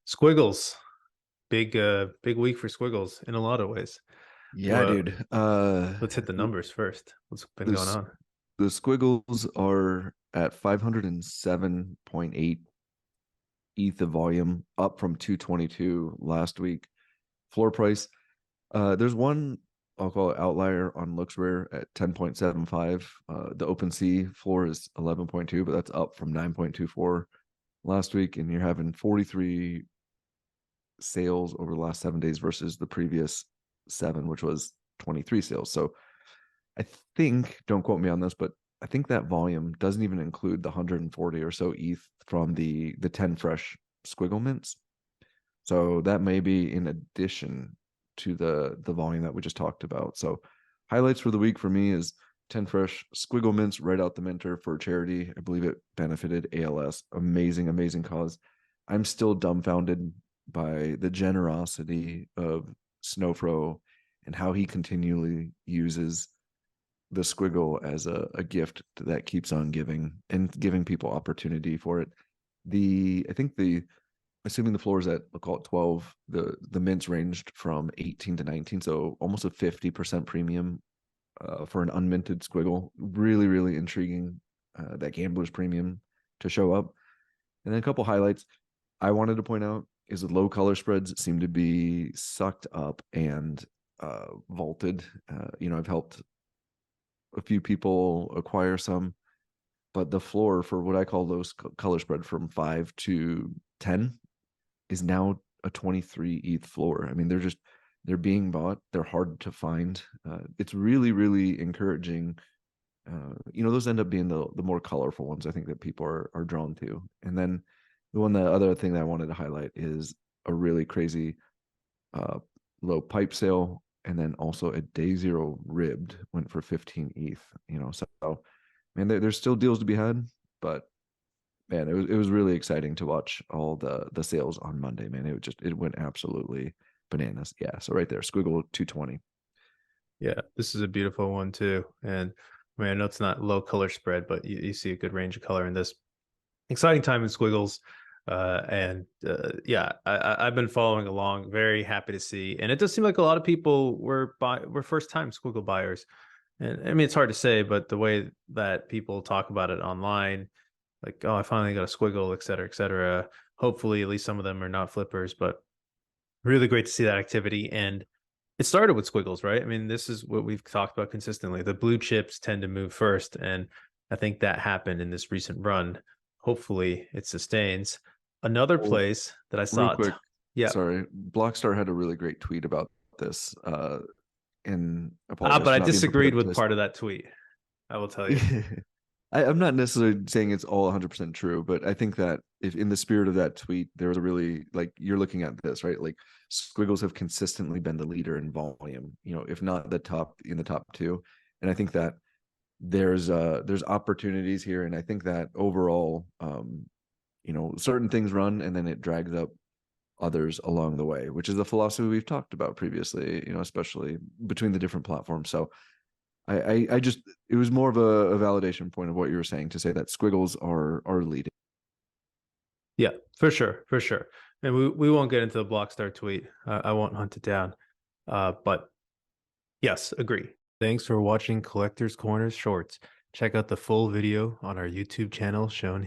Squiggles, big week for Squiggles in a lot of ways. Yeah, Well, dude. let's hit the numbers first. What's been The going s- on? the Squiggles are at 507.8 ETH of volume, up from 222 last week. Floor price. There's one I'll call it outlier on LooksRare at 10.75. The OpenSea floor is 11.2, but that's up from 9.24 last week, and you're having 43 sales over the last 7 days versus the previous seven, which was 23 sales. So I think, don't quote me on this, but I think that volume doesn't even include the 140 or so ETH from the 10 fresh squiggle mints. So that may be in addition to the volume that we just talked about. So highlights for the week for me is 10 fresh squiggle mints right out the minter for charity. I believe it benefited ALS. Amazing, amazing cause. I'm still dumbfounded by the generosity of Snowfro and how he continually uses the squiggle as a gift that keeps on giving and giving people opportunity for it. I think assuming the floor is at, we'll call it 12, the mints ranged from 18 to 19, so almost a 50% premium for an unminted squiggle. Really, really intriguing, that gambler's premium to show up. And then a couple highlights I wanted to point out is the low color spreads seem to be sucked up and vaulted. I've helped a few people acquire some, but the floor for what I call those color spread from 5 to 10 is now a 23 ETH floor. I mean, they're being bought. They're hard to find. It's really, really encouraging. Those end up being the more colorful ones I think that people are drawn to. And then the other thing that I wanted to highlight is a really crazy uh, low pipe sale, and then also a day zero ribbed went for 15 ETH. So man, there's still deals to be had, but man, it was really exciting to watch all the sales on Monday. Man, it went absolutely bananas. Yeah, so right there, Squiggle 220. Yeah, this is a beautiful one too. And I mean, I know it's not low color spread, but you see a good range of color in this. Exciting time in Squiggles. Yeah, I've been following along. Very happy to see, and it does seem like a lot of people were first time Squiggle buyers. And I mean, it's hard to say, but the way that people talk about it online, like, oh, I finally got a Squiggle, et cetera, et cetera. Hopefully, at least some of them are not flippers, but really great to see that activity. And it started with Squiggles, right? I mean, this is what we've talked about consistently. The blue chips tend to move first, and I think that happened in this recent run. Hopefully, it sustains. Another Well, place that I real saw it. quick, Yeah. sorry, Blockstar had a really great tweet about this. And apologize But for I not being disagreed prepared for with this. part of that tweet. I will tell you. I'm not necessarily saying it's all 100% true, but I think that if in the spirit of that tweet, there was a really, like, you're looking at this, right? Like, Squiggles have consistently been the leader in volume, if not the top two. And I think that there's opportunities here. And I think that overall, certain things run and then it drags up others along the way, which is a philosophy we've talked about previously, especially between the different platforms. So I just, it was more of a validation point of what you were saying to say that Squiggles are leading. Yeah, for sure, for sure. And we won't get into the Blockstar tweet. I won't hunt it down. But yes, agree. Thanks for watching Collector's Corner Shorts. Check out the full video on our YouTube channel shown